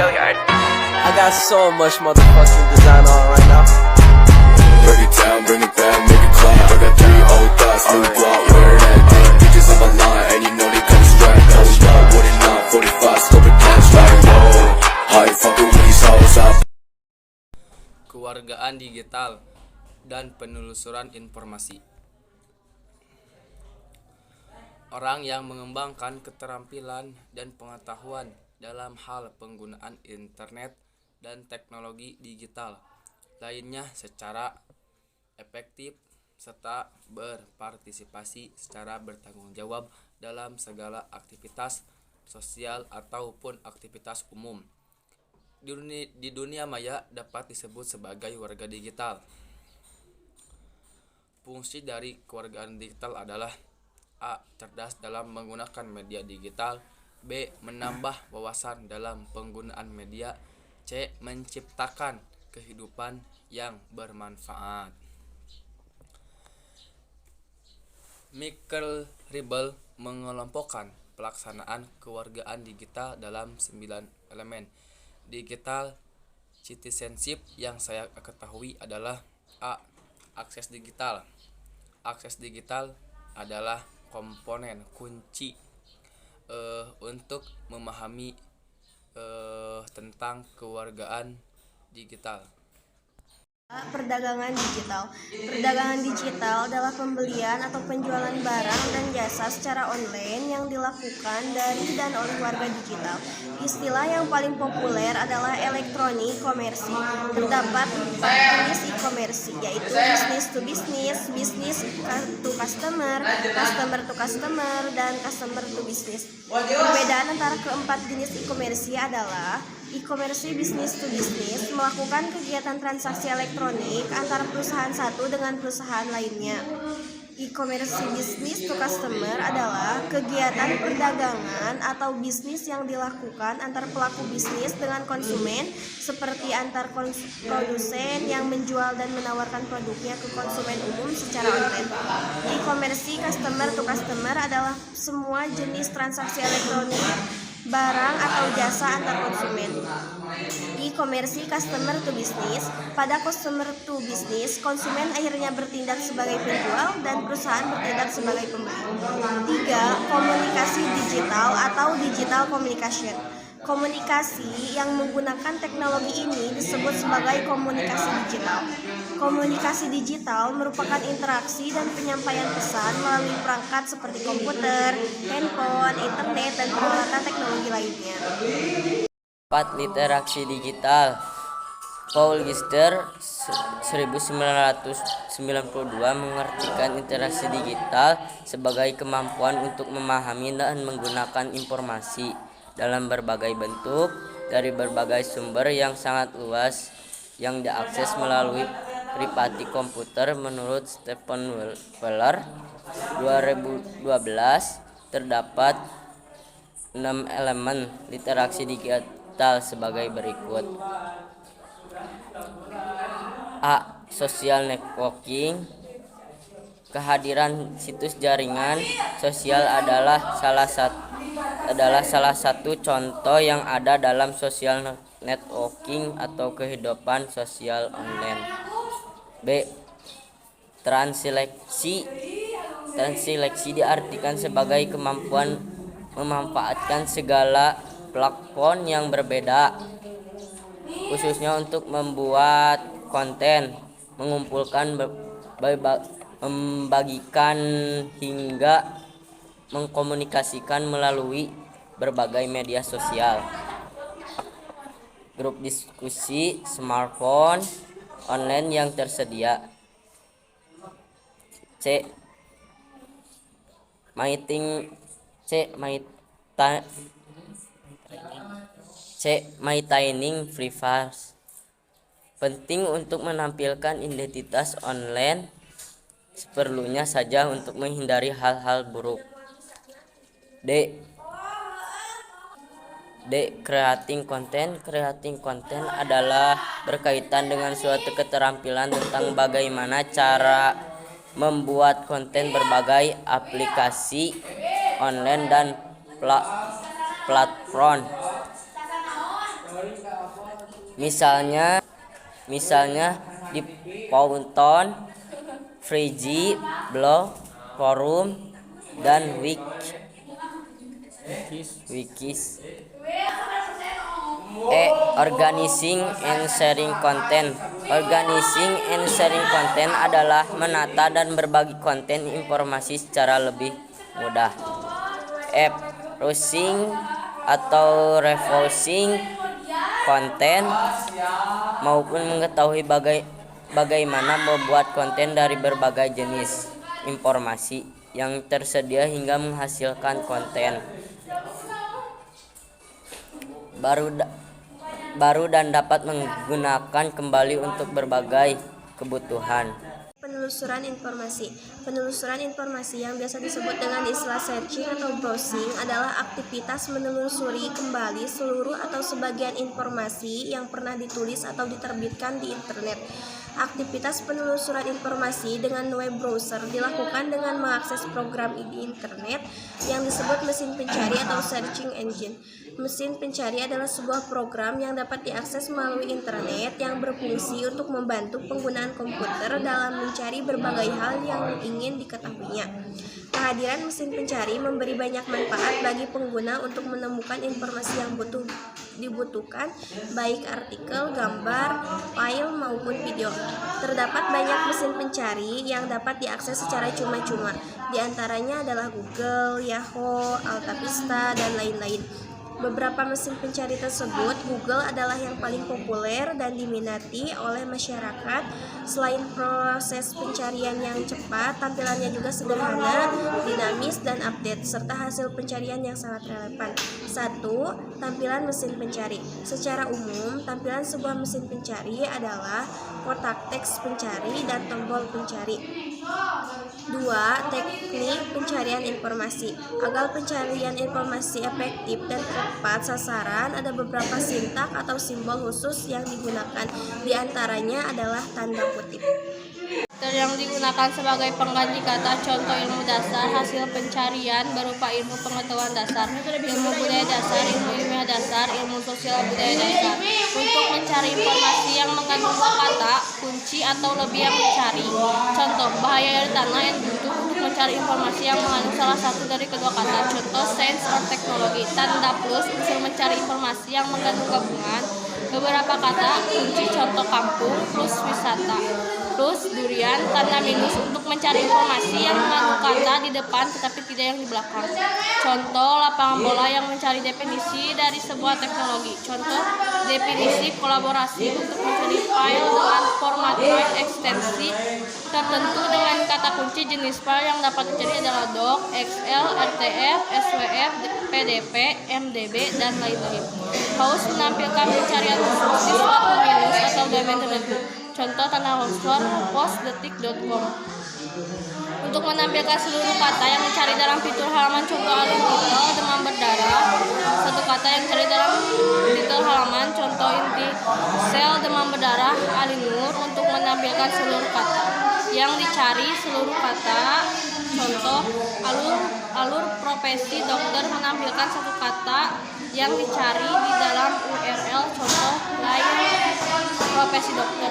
I got so much motherfucking design on right now. Break it down, bring it back, make it clap. I got 3 old thoughts, new block, where that day. Bitches on my line, and you know they come straight. Hold up, what it not, 45, scope it cash like whoa. How you fucking with these hoes up? Kewargaan digital dan penelusuran informasi. Orang yang mengembangkan keterampilan dan pengetahuan dalam hal penggunaan internet dan teknologi digital lainnya secara efektif serta berpartisipasi secara bertanggung jawab dalam segala aktivitas sosial ataupun aktivitas umum di dunia maya dapat disebut sebagai warga digital. Fungsi dari kewargaan digital adalah A. Cerdas dalam menggunakan media digital. B. Menambah wawasan dalam penggunaan media. C. Menciptakan kehidupan yang bermanfaat. Michael Rebel mengelompokkan pelaksanaan kewargaan digital dalam 9 elemen. Digital citizenship yang saya ketahui adalah A. Akses digital. Akses digital adalah komponen kunci untuk memahami tentang kewargaan digital. Perdagangan digital. Perdagangan digital adalah pembelian atau penjualan barang dan jasa secara online yang dilakukan dari dan oleh warga digital. Istilah yang paling populer adalah elektronik komersi. Terdapat 4 jenis e-commerce, yaitu business to business, business to customer, customer to customer, dan customer to business. Perbedaan antara keempat jenis e-commerce adalah e-commerce business to business melakukan kegiatan transaksi elektronik antara perusahaan satu dengan perusahaan lainnya. E-commerce business to customer adalah kegiatan perdagangan atau bisnis yang dilakukan antar pelaku bisnis dengan konsumen, seperti antar produsen yang menjual dan menawarkan produknya ke konsumen umum secara online. E-commerce customer to customer adalah semua jenis transaksi elektronik barang atau jasa antar konsumen. E-commerce customer to business. Pada customer to business, konsumen akhirnya bertindak sebagai penjual dan perusahaan bertindak sebagai pembeli. 3. Komunikasi digital atau digital communication. Komunikasi yang menggunakan teknologi ini disebut sebagai komunikasi digital. Komunikasi digital merupakan interaksi dan penyampaian pesan melalui perangkat seperti komputer, handphone, internet, dan peralatan teknologi lainnya. 4. Literasi digital. Paul Gister 1992 mengartikan interaksi digital sebagai kemampuan untuk memahami dan menggunakan informasi dalam berbagai bentuk dari berbagai sumber yang sangat luas yang diakses melalui privati komputer. Menurut Stephen Weller 2012 terdapat 6 elemen literasi digital sebagai berikut. A. Social networking. Kehadiran situs jaringan sosial adalah salah satu contoh yang ada dalam social networking atau kehidupan sosial online. B. Translasi diartikan sebagai kemampuan memanfaatkan segala platform yang berbeda, khususnya untuk membuat konten, mengumpulkan, membagikan, hingga mengkomunikasikan melalui berbagai media sosial. Grup diskusi smartphone online yang tersedia. C. Maintaining privacy. Penting untuk menampilkan identitas online seperlunya saja untuk menghindari hal-hal buruk. D. Creating content. Creating content adalah berkaitan dengan suatu keterampilan tentang bagaimana cara membuat konten berbagai aplikasi online dan platform. Misalnya di Fountain, Frigi, Blog, Forum, dan Wikis. Organizing and sharing content. Organizing and sharing content adalah menata dan berbagi konten informasi secara lebih mudah. Browsing atau reviewing konten maupun mengetahui bagaimana membuat konten dari berbagai jenis informasi yang tersedia hingga menghasilkan konten baru dan dapat menggunakan kembali untuk berbagai kebutuhan. Penelusuran informasi. Penelusuran informasi yang biasa disebut dengan istilah searching atau browsing adalah aktivitas menelusuri kembali seluruh atau sebagian informasi yang pernah ditulis atau diterbitkan di internet. Aktivitas penelusuran informasi dengan web browser dilakukan dengan mengakses program di internet yang disebut mesin pencari atau searching engine. Mesin pencari adalah sebuah program yang dapat diakses melalui internet yang berfungsi untuk membantu penggunaan komputer dalam mencari berbagai hal yang ingin diketahuinya. Kehadiran mesin pencari memberi banyak manfaat bagi pengguna untuk menemukan informasi yang dibutuhkan, baik artikel, gambar, file, maupun video. Terdapat banyak mesin pencari yang dapat diakses secara cuma-cuma. Di antaranya adalah Google, Yahoo, AltaVista, dan lain-lain. Beberapa mesin pencari tersebut, Google adalah yang paling populer dan diminati oleh masyarakat. Selain proses pencarian yang cepat, tampilannya juga sederhana, dinamis, dan update, serta hasil pencarian yang sangat relevan. 1. Tampilan mesin pencari. Secara umum, tampilan sebuah mesin pencari adalah kotak teks pencari dan tombol pencari. 2. Teknik pencarian informasi. Agar pencarian informasi efektif dan tepat sasaran, ada beberapa sintak atau simbol khusus yang digunakan. Di antaranya adalah tanda kutip yang digunakan sebagai pengganti kata. Contoh ilmu dasar, hasil pencarian berupa ilmu pengetahuan dasar, ilmu budaya dasar, ilmu ilmiah dasar, ilmu sosial budaya dasar. Untuk mencari informasi yang mengandung dua kata kunci atau lebih yang dicari. Contoh, bahaya dari tanah yang butuh untuk mencari informasi yang mengandung salah satu dari kedua kata. Contoh, sains or teknologi. Tanda plus unsur mencari informasi yang mengandung gabungan beberapa kata kunci. Contoh, kampung plus wisata plus durian. Tanda minus untuk mencari informasi yang mengandung kata di depan tetapi tidak yang di belakang. Contoh, lapangan bola yang mencari definisi dari sebuah teknologi. Contoh, definisi kolaborasi untuk mencari file dengan format file ekstensi tertentu dengan kata kunci. Jenis file yang dapat dicari adalah doc, Excel, RTF, SWF, PDF, MDB, dan lain-lain. Host menampilkan pencarian khusus di suatu minus atau domain tertentu. Contoh, tanah longsor, postdetik.com. Untuk menampilkan seluruh kata yang dicari dalam fitur halaman, contoh alun titel demam berdarah. Satu kata yang dicari dalam titel halaman, contoh inti sel demam berdarah Alinur. Untuk menampilkan seluruh kata yang dicari seluruh kata, contoh alur profesi dokter. Menampilkan satu kata yang dicari di dalam URL, contoh lain profesi dokter.